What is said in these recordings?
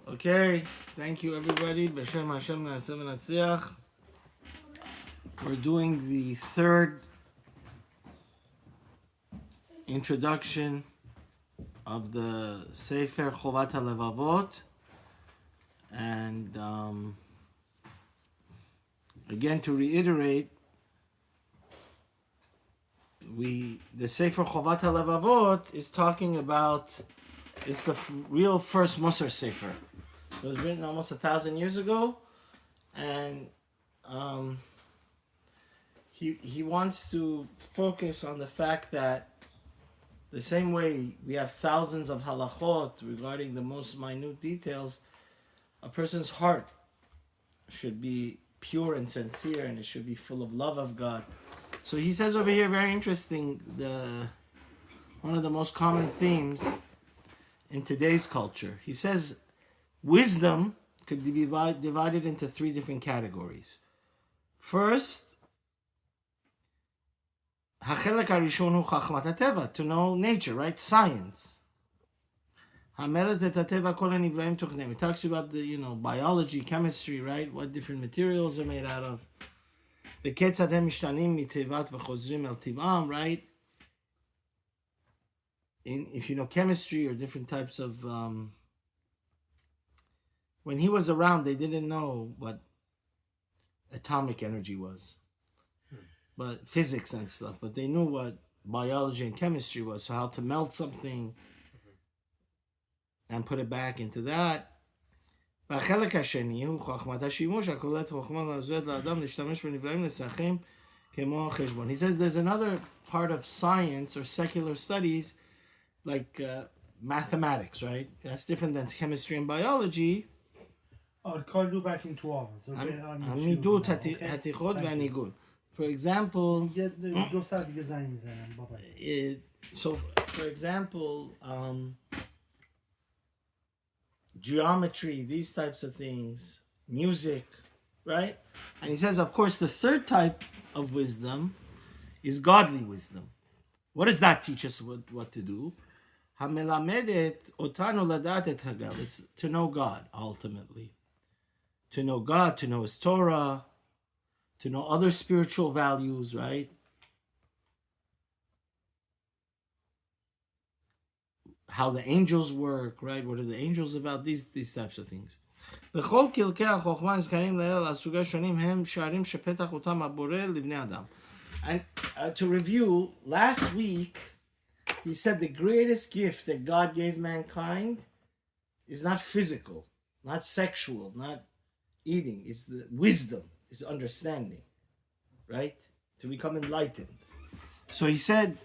Okay, thank you everybody. B'Shem Hashem Na'aseh v'Natziach. We're doing the third introduction of the Sefer Chovat Halevavot, and again to reiterate, the Sefer Chovat Halevavot is talking about, it's the real first Musar Sefer. It was written almost 1,000 years ago, and he wants to focus on the fact that the same way we have thousands of halachot regarding the most minute details, a person's heart should be pure and sincere, and it should be full of love of God. So he says over here, very interesting, one of the most common themes in today's culture. He says wisdom could be divided into three different categories. First, החלק הראשון הוא חוכמת הטבע, to know nature, right? Science. המלט את הטבע כל הנבראים תוכנם. It talks about the, biology, chemistry, right? What different materials are made out of. וכיצד הם משתנים מטבעת וחוזרים אל טבעם, right? If you know chemistry or different types of... when he was around, they didn't know what atomic energy was. But physics and stuff, but they knew what biology and chemistry was, so how to melt something and put it back into that. והחלק השני הוא חוכמת השימוש, הכוללת חוכמה ועוזרת לאדם להשתמש בנבראים לצרכים כמו חשבון. He says there's another part of science or secular studies, like mathematics, right? That's different than chemistry and biology. I'll do back into ours. המידות, התיכות והניגוד. For example, for example, geometry, these types of things, music, right? And he says, of course, the third type of wisdom is godly wisdom. What does that teach us what to do? It's to know God, ultimately. To know God, to know His Torah, to know other spiritual values, right? How the angels work, right? What are the angels about? These types of things. And to review, last week, he said the greatest gift that God gave mankind is not physical, not sexual, not eating. It's the wisdom. Is understanding, right? To become enlightened. So he said,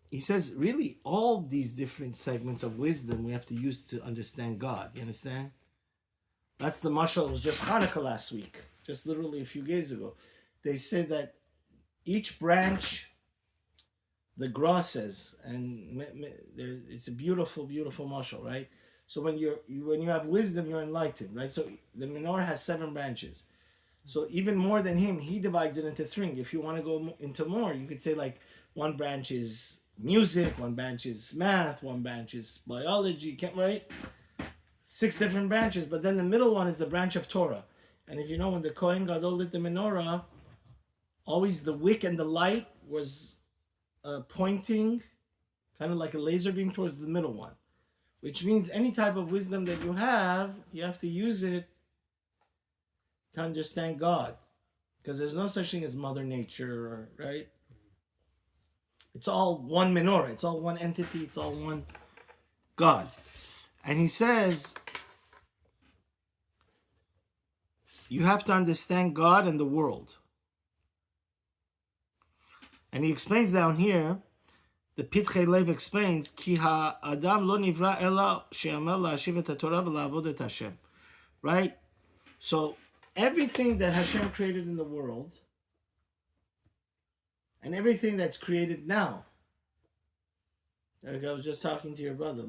he says, really, all these different segments of wisdom we have to use to understand God. You understand? That's the mashal. It was just Hanukkah last week, just literally a few days ago. They said that each branch, the grasses, and it's a beautiful, beautiful mashal, right? So when you have wisdom, you're enlightened, right? So the menorah has 7 branches. So even more than him, he divides it into 3. If you want to go into more, you could say like one branch is music, one branch is math, one branch is biology, right? 6 different branches, but then the middle one is the branch of Torah. And if you know, when the Kohen Gadol lit the menorah, always the wick and the light was pointing kind of like a laser beam towards the middle one. Which means any type of wisdom that you have to use it to understand God. Because there's no such thing as Mother Nature, right? It's all one menorah. It's all one entity. It's all one God. And he says, you have to understand God and the world. And he explains down here, the Pitchei Lev explains, Ki ha'adam lo nivra ela she'amel la'ashiv et ha'torah v'la'avod et Hashem. Right? So, everything that Hashem created in the world, and everything that's created now, like I was just talking to your brother,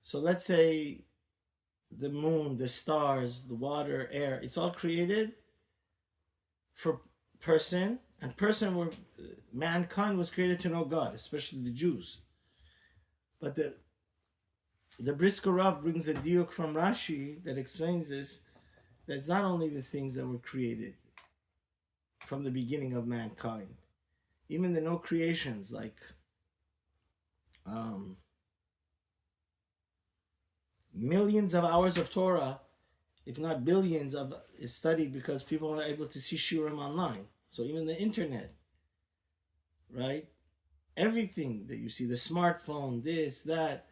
so let's say the moon, the stars, the water, air, it's all created for person, and mankind was created to know God, especially the Jews. But the Brisker Rav brings a diuk from Rashi that explains this. That's not only the things that were created from the beginning of mankind, even the no creations like millions of hours of Torah, if not billions of, is studied because people are able to see shiurim online. So even the internet, right? Everything that you see, the smartphone, this, that,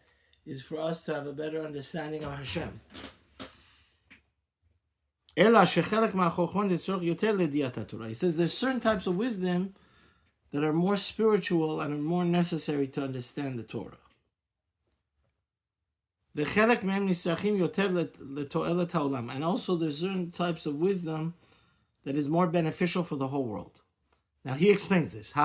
is for us to have a better understanding of Hashem. He says there's certain types of wisdom that are more spiritual and are more necessary to understand the Torah. And also there's certain types of wisdom that is more beneficial for the whole world. Now he explains this. So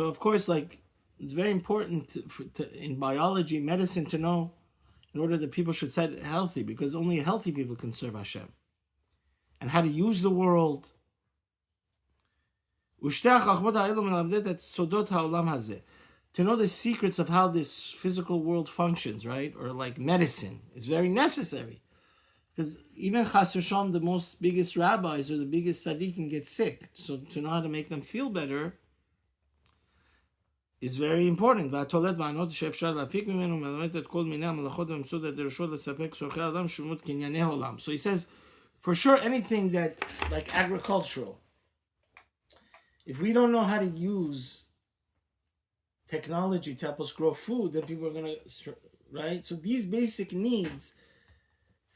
of course, like, it's very important in biology, medicine, to know in order that people should stay healthy, because only healthy people can serve Hashem. And how to use the world. To know the secrets of how this physical world functions, right? Or like medicine is very necessary. Because even Chas v'Shalom, the most biggest rabbis or the biggest tzaddikim get sick. So to know how to make them feel better is very important. So he says, for sure, anything that, like agricultural, if we don't know how to use technology to help us grow food, then people are going to, right? So these basic needs,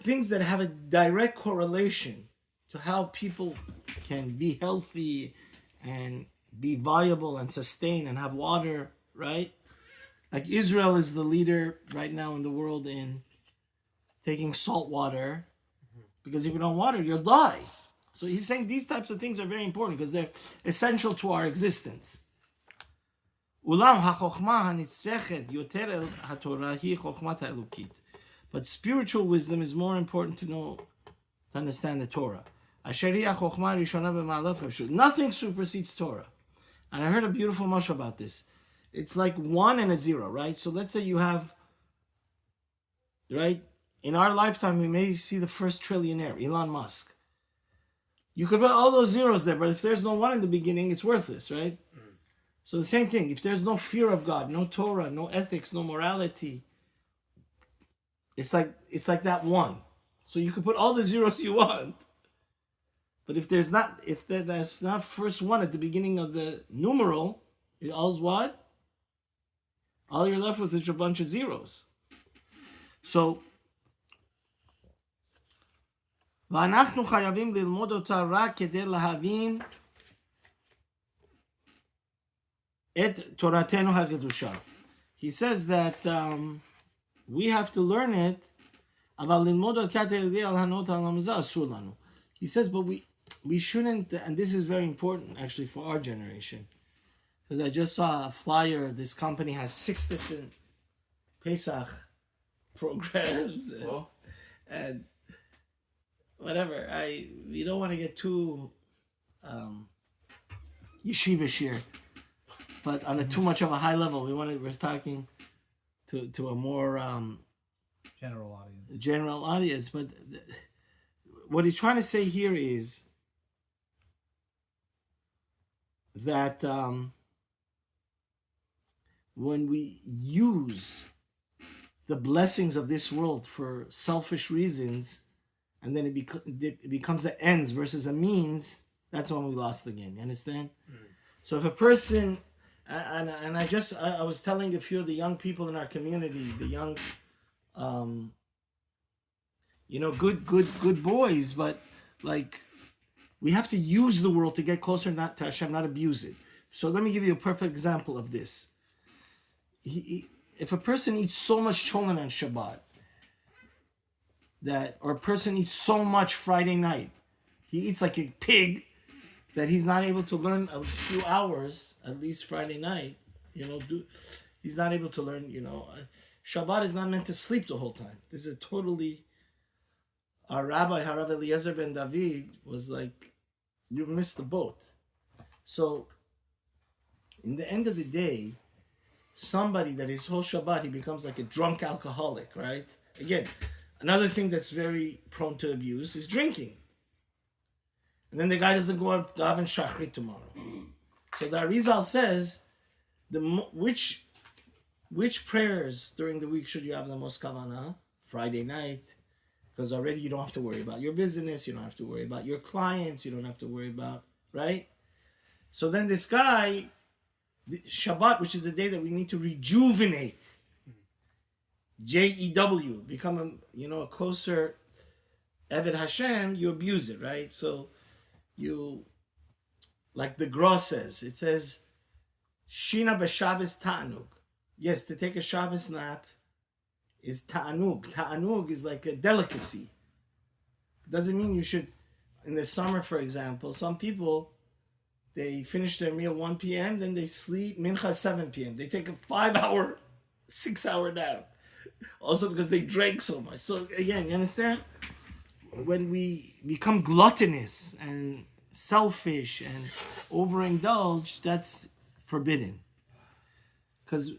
things that have a direct correlation to how people can be healthy and be viable and sustain and have water, right? Like Israel is the leader right now in the world in taking salt water, because if you don't water, you'll die. So he's saying these types of things are very important because they're essential to our existence. But spiritual wisdom is more important to know, to understand the Torah. Nothing supersedes Torah. And I heard a beautiful mashal about this. It's like 1 and a 0, right? So let's say you have, right? In our lifetime, we may see the first trillionaire, Elon Musk. You could put all those zeros there, but if there's no 1 in the beginning, it's worthless, right? So the same thing. If there's no fear of God, no Torah, no ethics, no morality, it's like that 1. So you could put all the zeros you want. But if there's not first 1 at the beginning of the numeral, it all's what? All you're left with is a bunch of zeros. So, ואנחנו חייבים ללמוד אותה רק כדי להבין את תורתנו הקדושה. He says that we have to learn it, אבל ללמוד אותה כדי להנות על המזה אסור לנו. He says, but we shouldn't, and this is very important actually for our generation, because I just saw a flyer. This company has 6 different Pesach programs, and whatever. We don't want to get too yeshivish here, but on a too much of a high level, we're talking to a more general audience. But what he's trying to say here is that when we use the blessings of this world for selfish reasons, and then it becomes an ends versus a means, that's when we lost the game. You understand? So if a person, and I was telling a few of the young people in our community, the young, good boys, but like, we have to use the world to get closer to Hashem, not abuse it. So let me give you a perfect example of this. If a person eats so much cholent on Shabbat, or a person eats so much Friday night, he eats like a pig, that he's not able to learn a few hours, at least Friday night, he's not able to learn, Shabbat is not meant to sleep the whole time. This is totally, our rabbi, Harav Eliezer ben David, was like, you've missed the boat. So in the end of the day, somebody that is whole Shabbat, he becomes like a drunk alcoholic, right? Again, another thing that's very prone to abuse is drinking. And then the guy doesn't go out to daven shachrit tomorrow. So the Arizal says, which prayers during the week should you have the most kavanah? Friday night, because already you don't have to worry about your business, you don't have to worry about your clients, you don't have to worry about, right? So then this guy, Shabbat, which is a day that we need to rejuvenate, J-E-W, become a closer Eved Hashem, you abuse it, right? So you, like the Gra says, it says, Shina b'Shabbos ta'anug. Yes, to take a Shabbos nap is ta'anug. Ta'anug is like a delicacy. It doesn't mean you should, in the summer, for example, some people, they finish their meal 1 p.m., then they sleep mincha 7 p.m. They take a 5-hour, 6-hour nap. Also because they drank so much. So again, you understand? When we become gluttonous and selfish and overindulge, that's forbidden. Because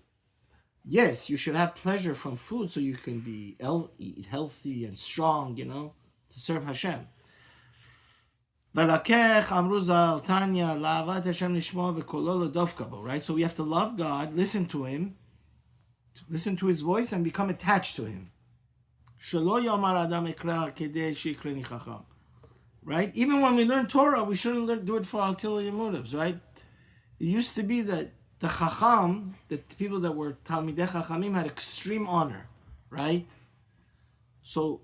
yes, you should have pleasure from food so you can be eat healthy and strong, to serve Hashem. Right? So we have to love God, listen to Him, listen to His voice, and become attached to Him. Right? Even when we learn Torah, we shouldn't do it for ulterior motives, right? It used to be that the Chacham, the people that were Talmidei Chachamim, had extreme honor, right? So,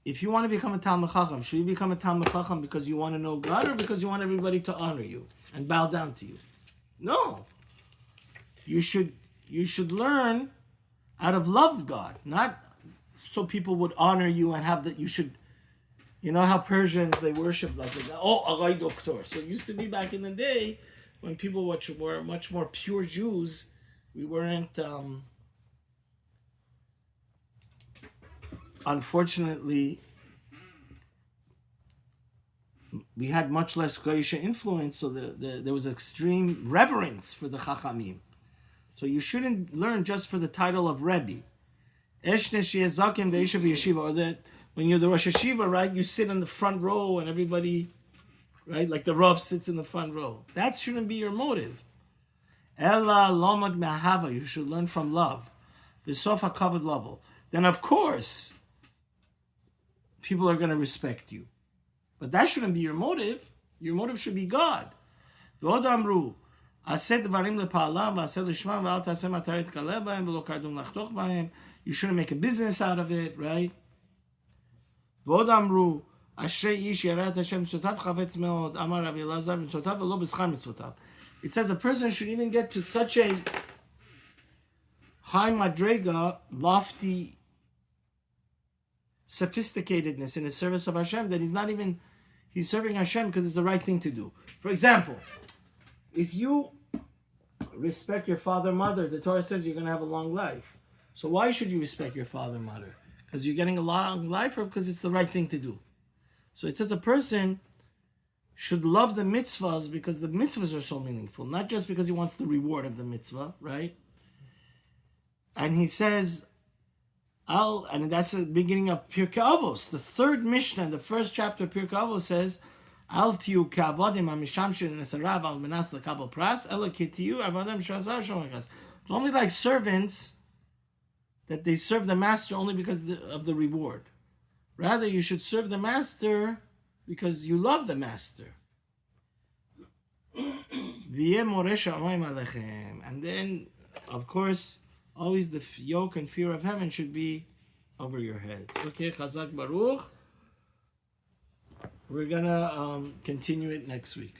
if you want to become a Talmid Chacham, should you become a Talmid Chacham because you want to know God or because you want everybody to honor you and bow down to you? No. You should learn out of love of God, not so people would honor you and have that you should. You know how Persians, they worship like Agai Doktor. So it used to be back in the day when people were much more pure Jews, we weren't, unfortunately, we had much less Goyish influence, so there was extreme reverence for the Chachamim. So you shouldn't learn just for the title of Rebbe. Or that when you're the Rosh Hashiva, right, you sit in the front row and everybody, right, like the Rav sits in the front row. That shouldn't be your motive. Ella lomad me'ahava, you should learn from love. V'sof hakavod level. Then of course, people are going to respect you. But that shouldn't be your motive. Your motive should be God. V'od amru, aseh dvarim lepa'alam, v'aseh lishmam, v'al taseh mataret kaleh b'hem, v'lo kardum lachtoch b'hem. You shouldn't make a business out of it, right? ועוד אמרו, אשרי איש ירא את השם מצוותיו חפץ מאוד, אמר רבי אלעזר מצוותיו ולא בשכר מצוותיו. It says a person should even get to such a high madrega, lofty sophisticatedness in the service of Hashem that he's serving Hashem because it's the right thing to do. For example, if you respect your father, mother, the Torah says you're going to have a long life. So why should you respect your father, mother? Because you're getting a long life or because it's the right thing to do? So it says a person should love the mitzvahs because the mitzvahs are so meaningful, not just because he wants the reward of the mitzvah, right? And he says, and that's the beginning of Pirkei Avos. The third Mishnah, the first chapter of Pirkei Avos says, Al tiyu ka'avodim ha'mishamshin nesarav al menas lekabel pras, ela kitiyu avodim sharav shomakas. Don't be like servants that they serve the master only because of the reward. Rather, you should serve the master because you love the master. And then, of course, always the yoke and fear of heaven should be over your heads. Okay, Chazak Baruch. We're gonna continue it next week.